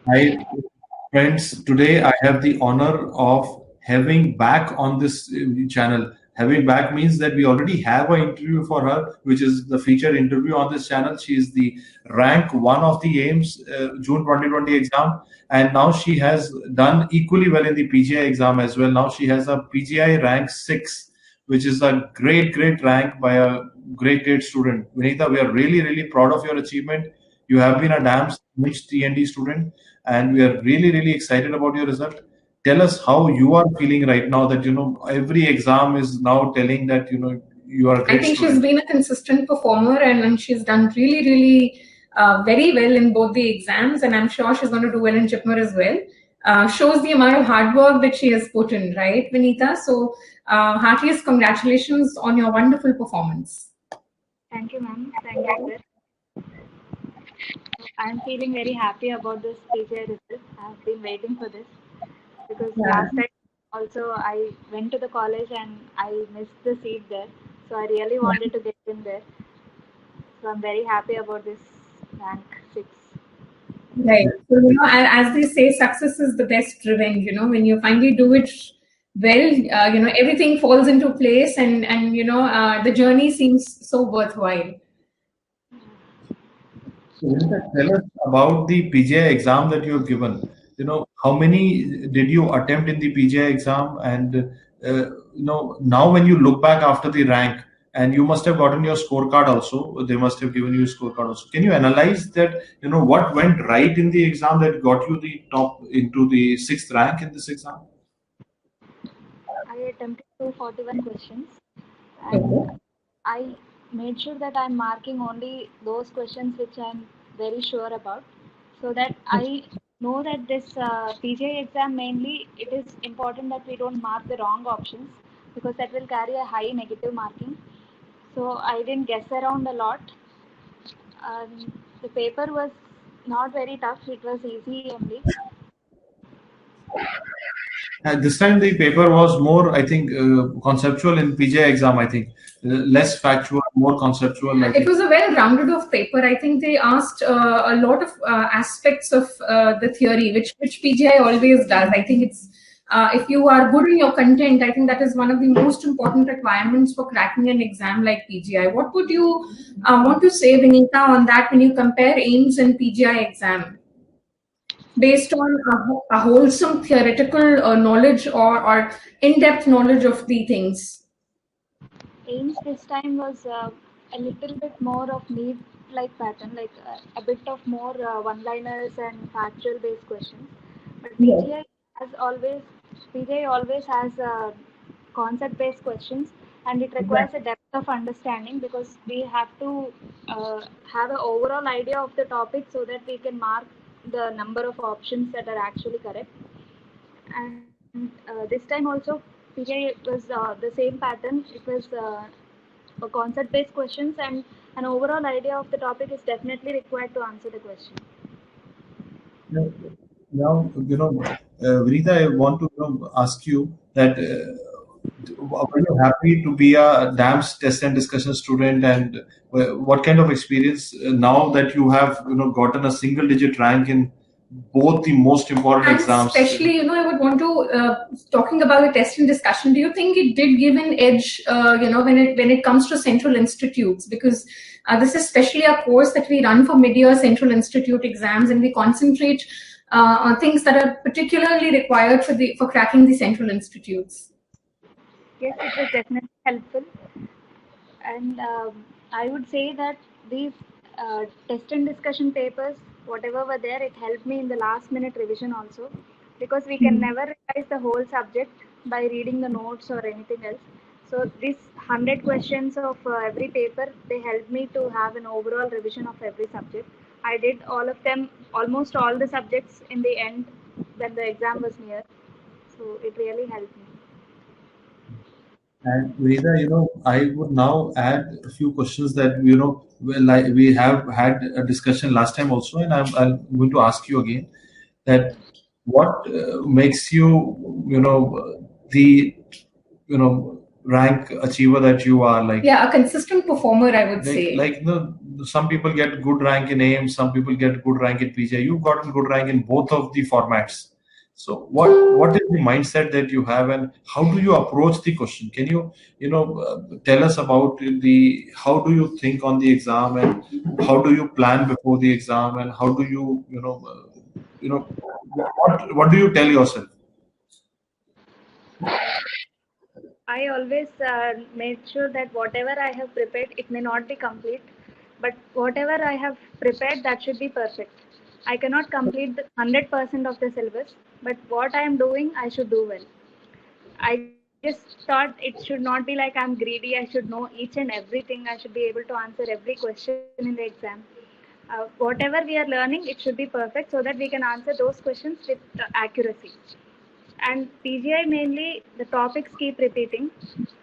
Hi, friends. Today I have the honor of having back on this channel. Having back means that we already have an interview for her, which is the featured interview on this channel. She is the rank one of the AIMS June 2020 exam, and now she has done equally well in the PGI exam as well. Now she has a PGI rank 6, which is a great rank by a great student. Vinita, we are really proud of your achievement. You have been a damn niche TND student, and we are really excited about your result. Tell us how you are feeling right now, that every exam is now telling that you are a I great think she's student. been a consistent performer and she's done really very well in both the exams, and I'm sure she's going to do well in JIPMER as well. Shows the amount of hard work that she has put in, right, Vinita? So, heartiest congratulations on your wonderful performance. Thank you, ma'am. Thank you, sir. I'm feeling very happy about this PGI result. I've been waiting for this because Yeah. last time also I went to the college and I missed the seat there. So I really wanted to get in there. So I'm very happy about this rank 6. Right. So, as they say, success is the best revenge. When you finally do it well, everything falls into place, and the journey seems so worthwhile. So, Vinita, tell us about the PGI exam that you have given. How many did you attempt in the PGI exam? And now when you look back after the rank, and you must have gotten your scorecard also. They must have given you a scorecard also. Can you analyze that? What went right in the exam that got you the top into the sixth rank in this exam? I attempted 241 questions and Okay. I made sure that I'm marking only those questions which I'm very sure about, so that I know that this PJ exam mainly it is important that we don't mark the wrong options because that will carry a high negative marking. So I didn't guess around a lot. The paper was not very tough; it was easy only. This time the paper was more, I think, conceptual in PJ exam. I think less factual, more conceptual. I It think. was a well-rounded of paper. I think they asked a lot of aspects of the theory, which PGI always does. I think it's if you are good in your content, I think that is one of the most important requirements for cracking an exam like PGI. What would you want to say, Vinita, on that when you compare AIMS and PGI exam? Based on a wholesome theoretical knowledge or in-depth knowledge of the things. Aims this time was a little bit more of need-like pattern, like a bit of more one-liners and factual-based questions. But Yes. PGI always has concept-based questions, and it requires a Exactly. depth of understanding because we have to have an overall idea of the topic so that we can mark the number of options that are actually correct. And this time also, PGI was the same pattern. It was concept-based questions, and an overall idea of the topic is definitely required to answer the question. Now, Vinita, I want to ask you that were you happy to be a DAMS test and discussion student, and what kind of experience now that you have gotten a single digit rank in both the most important And exams? especially, I would want to talking about the test and discussion. Do you think it did give an edge, when it comes to central institutes? Because this is especially a course that we run for mid-year central institute exams, and we concentrate on things that are particularly required for cracking the central institutes. Yes, it was definitely helpful, and I would say that these test and discussion papers, whatever were there, it helped me in the last minute revision also, because we can never revise the whole subject by reading the notes or anything else. So these 100 questions of every paper, they helped me to have an overall revision of every subject. I did all of them, almost all the subjects in the end when the exam was near. So it really helped me. And Reza, I would now add a few questions that like we have had a discussion last time also, and I'm going to ask you again that what makes you, the rank achiever that you are, like Yeah, a consistent performer, I would say. like some people get good rank in AIMS, some people get good rank in PGI. You've gotten good rank in both of the formats. So what is the mindset that you have, and how do you approach the question? Can you tell us about the how do you think on the exam, and how do you plan before the exam, and how do you what do you tell yourself? I always make sure that whatever I have prepared, it may not be complete, but whatever I have prepared, that should be perfect. I cannot complete the 100% of the syllabus, but what I am doing, I should do well. I just thought it should not be like I'm greedy. I should know each and everything. I should be able to answer every question in the exam. Whatever we are learning, it should be perfect so that we can answer those questions with accuracy. And PGI mainly, the topics keep repeating.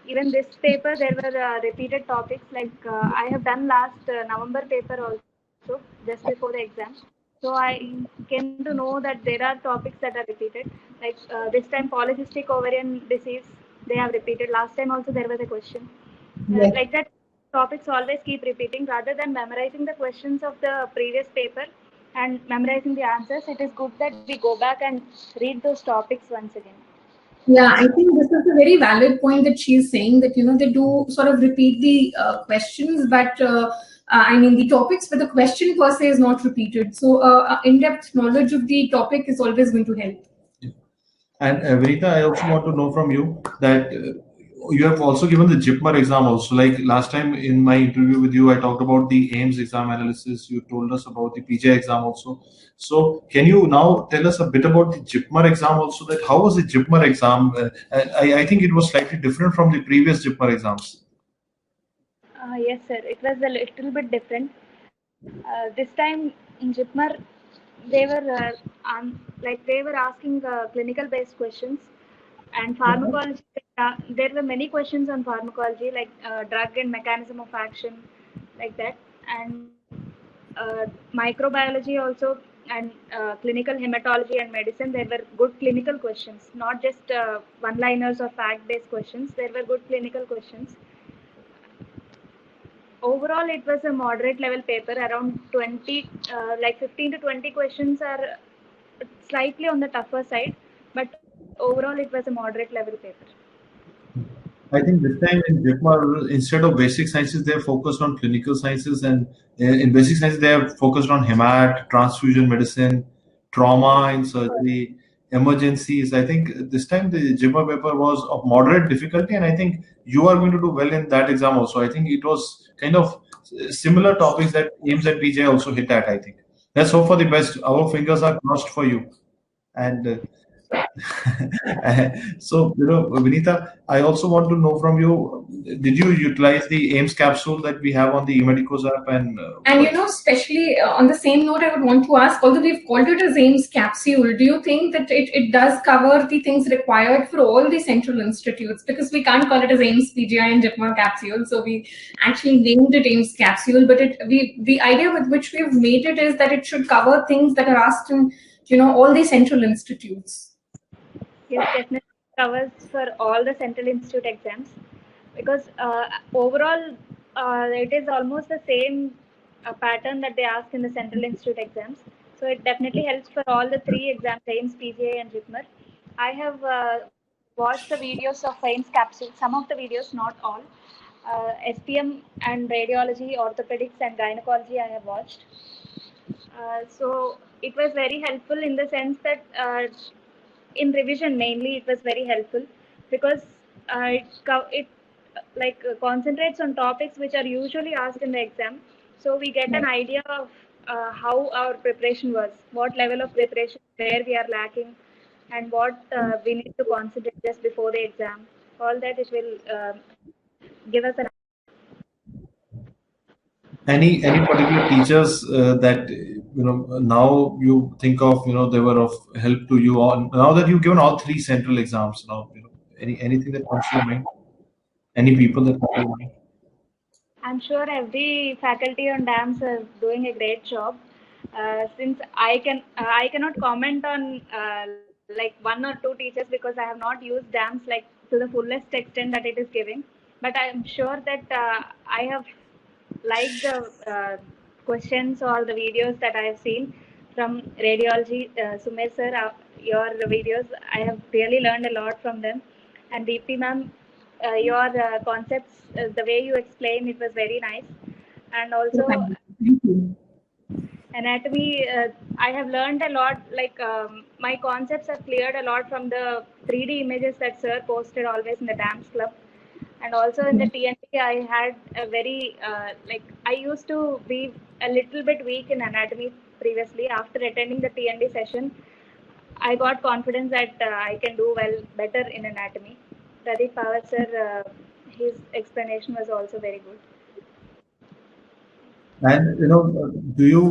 Even this paper, there were repeated topics. Like I have done last November paper also, just before the exam. So I came to know that there are topics that are repeated. Like this time, polycystic ovarian disease, they have repeated. Last time also there was a question. Yes. Like that, topics always keep repeating. Rather than memorizing the questions of the previous paper and memorizing the answers, it is good that we go back and read those topics once again. Yeah, I think this is a very valid point that she's saying that they do sort of repeat the questions, but I mean the topics, but the question per se is not repeated. So in-depth knowledge of the topic is always going to help. And Vinita, I also want to know from you that you have also given the JIPMER exam also. Like last time in my interview with you, I talked about the AIMS exam analysis. You told us about the PGI exam also. So can you now tell us a bit about the JIPMER exam also? That how was the JIPMER exam? I think it was slightly different from the previous JIPMER exams. Yes, sir. It was a little bit different. This time in JIPMER, they were like they were asking clinical based questions and pharmacology. There were many questions on pharmacology, like drug and mechanism of action, like that, and microbiology also, and clinical hematology and medicine. There were good clinical questions, not just one liners or fact based questions. There were good clinical questions. Overall, it was a moderate level paper, around 20, like 15 to 20 questions are slightly on the tougher side, but overall, it was a moderate level paper. I think this time in JIPMER, instead of basic sciences, they have focused on clinical sciences, and in basic sciences, they have focused on hemat, transfusion medicine, trauma in surgery, emergencies. I think this time the JIPMER paper was of moderate difficulty, and I think you are going to do well in that exam also. I think it was kind of similar topics that AIMS and PJ also hit at. I think let's hope for the best. Our fingers are crossed for you, and so, Vinita, I also want to know from you, did you utilize the AIMS capsule that we have on the eMedicos app? And especially on the same note, I would want to ask, although we've called it as AIMS capsule, do you think that it does cover the things required for all the central institutes? Because we can't call it as AIMS PGI and JIPMER capsule, so we actually named it AIMS capsule. But the idea with which we've made it is that it should cover things that are asked in all the central institutes. Yes, definitely covers for all the central institute exams, because overall it is almost the same pattern that they ask in the central institute exams. So it definitely helps for all the three exams, AIMS, PGA, and JIPMER. I have watched the videos of AIMS capsule, some of the videos, not all. SPM and radiology, orthopedics, and gynecology I have watched. So it was very helpful in the sense that in revision mainly it was very helpful, because it concentrates on topics which are usually asked in the exam, so we get an idea of how our preparation was, what level of preparation, where we are lacking, and what we need to concentrate just before the exam. All that it will give us an. Any particular teachers that now you think of, they were of help to you on now that you've given all three central exams? Now, anything that comes to your mind? Any people that come to your mind? I'm sure every faculty on DAMS is doing a great job. Since I cannot comment on like one or two teachers, because I have not used DAMS like to the fullest extent that it is giving. But I'm sure that I have liked the questions or the videos that I have seen from radiology. Sumer sir, your videos, I have really learned a lot from them. And Deepti ma'am, your concepts, the way you explain, it was very nice. And also Thank you. anatomy, I have learned a lot. Like my concepts have cleared a lot from the 3D images that sir posted always in the dance club. And also in the TNT, I had a very like I used to be a little bit weak in anatomy previously. After attending the TNT session, I got confidence that I can do well better in anatomy. Pradeep Pawar sir, his explanation was also very good. And do you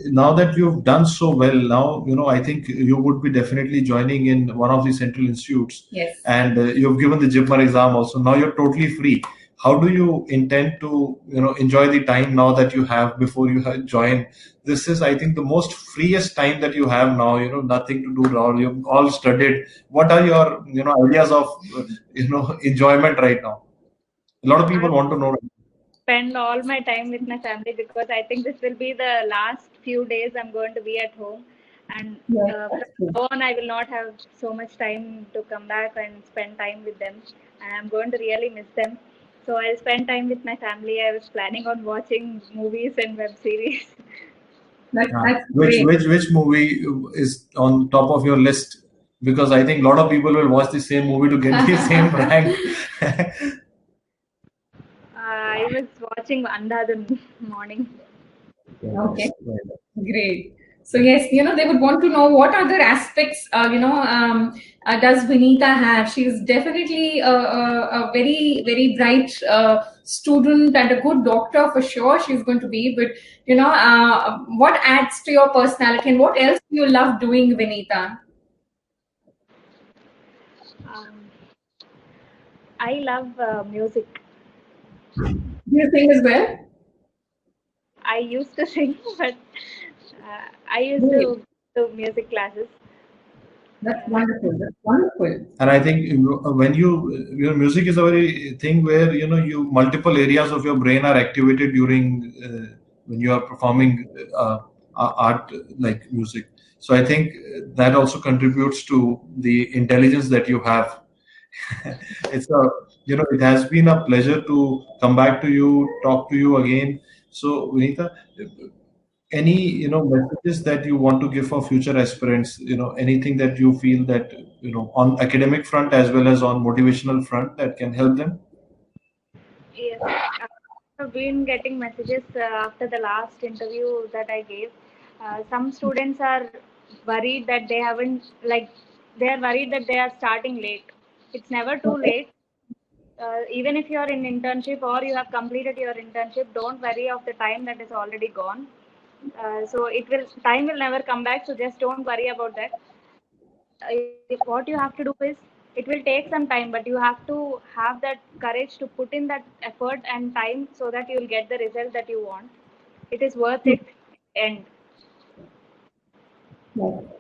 now that you've done so well, now I think you would be definitely joining in one of the central institutes. Yes. And you've given the JIPMER exam also. Now you're totally free. How do you intend to enjoy the time now that you have before you join? This is, I think, the most freest time that you have now. Nothing to do now. You've all studied. What are your ideas of enjoyment right now? A lot of people want to know. Spend all my time with my family because I think this will be the last few days I'm going to be at home, and from now on I will not have so much time to come back and spend time with them, and I'm going to really miss them. So I'll spend time with my family. I was planning on watching movies and web series. That's Which movie is on top of your list? Because I think a lot of people will watch the same movie to get the same rank. I was watching Andhadhun morning. Okay, great. So yes, they would want to know what other aspects, does Vinita have? She's definitely a very, very bright student and a good doctor for sure. She's going to be, but what adds to your personality and what else do you love doing, Vinita? I love music. Do you sing as well? I used to sing, but I used to do music classes. That's wonderful. That's wonderful. And I think when your music is a very thing where you multiple areas of your brain are activated during when you are performing art like music. So I think that also contributes to the intelligence that you have. It has been a pleasure to come back to you, talk to you again. So Vinita, any messages that you want to give for future aspirants, anything that you feel that on academic front as well as on motivational front that can help them? Yes, I've been getting messages after the last interview that I gave. Some students are worried that they are worried that they are starting late. It's never too late. Even if you are in internship or you have completed your internship, don't worry of the time that is already gone. So time will never come back. So just don't worry about that. What you have to do is, it will take some time, but you have to have that courage to put in that effort and time so that you will get the result that you want. It is worth it. End.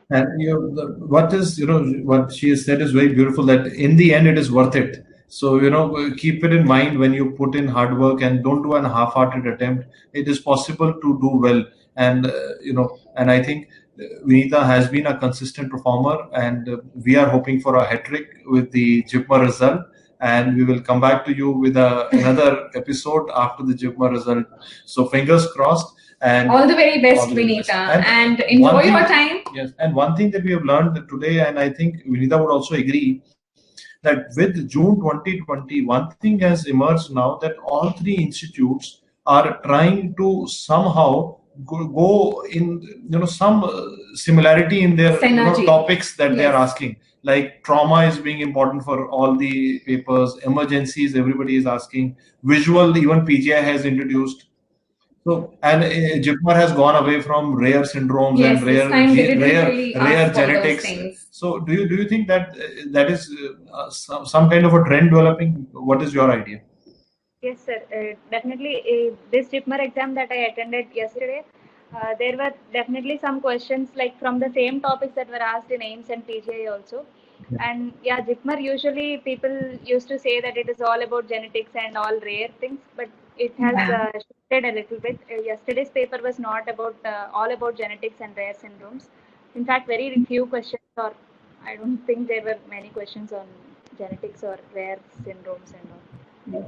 And what she has said is very beautiful, that in the end it is worth it. So keep it in mind when you put in hard work, and don't do an half-hearted attempt. It is possible to do well. And and I think Vinita has been a consistent performer, and we are hoping for a hat trick with the JIPMER result. And we will come back to you with another episode after the JIPMER result. So fingers crossed. And all the very best, Vinita, and enjoy your time. Yes, and one thing that we have learned today, and I think Vinita would also agree, that with June 2020, one thing has emerged now, that all three institutes are trying to somehow go in some similarity in their topics that they are asking. Like trauma is being important for all the papers, emergencies everybody is asking, visual even PGI has introduced. So, and JIPMER has gone away from rare syndromes and rare genetics. So, do you think that that is some kind of a trend developing? What is your idea? Yes, sir. Definitely, this JIPMER exam that I attended yesterday, there were definitely some questions like from the same topics that were asked in AIIMS and PGI also. And yeah, JIPMER usually people used to say that it is all about genetics and all rare things, but it has Yeah. shifted a little bit. Yesterday's paper was not about all about genetics and rare syndromes. In fact, very few questions, or I don't think there were many questions on genetics or rare syndromes and all.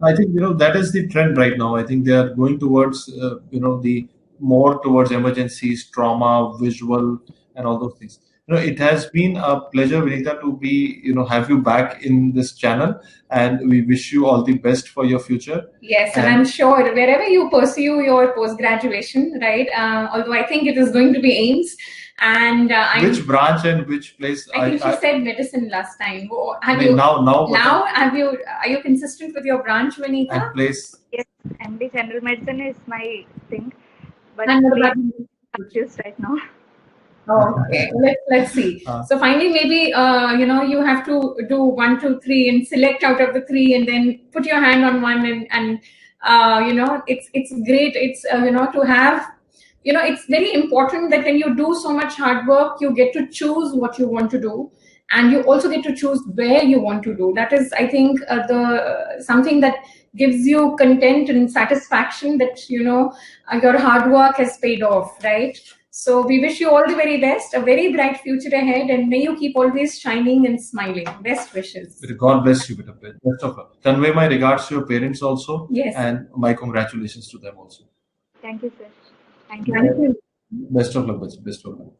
I think that is the trend right now. I think they are going towards the more towards emergencies, trauma, visual, and all those things. It has been a pleasure, Vinita, to be have you back in this channel, and we wish you all the best for your future. Yes, and I'm sure wherever you pursue your post graduation, right? Although I think it is going to be AIIMS, and which branch and which place? I think she said medicine last time. Now are you consistent with your branch, Vinita? And place? Yes, MD General Medicine is my thing, but I'm confused right now. Okay, let's see. So finally, maybe you have to do 1, 2, 3 and select out of the 3, and then put your hand on one, and it's great. It's to have. It's very important that when you do so much hard work, you get to choose what you want to do, and you also get to choose where you want to do. That is, I think, something that gives you content and satisfaction that your hard work has paid off, right? So we wish you all the very best, a very bright future ahead, and may you keep always shining and smiling. Best wishes. God bless you, best of luck. Convey my regards to your parents also. Yes. And my congratulations to them also. Thank you, sir. Thank you. Best of luck, best of luck.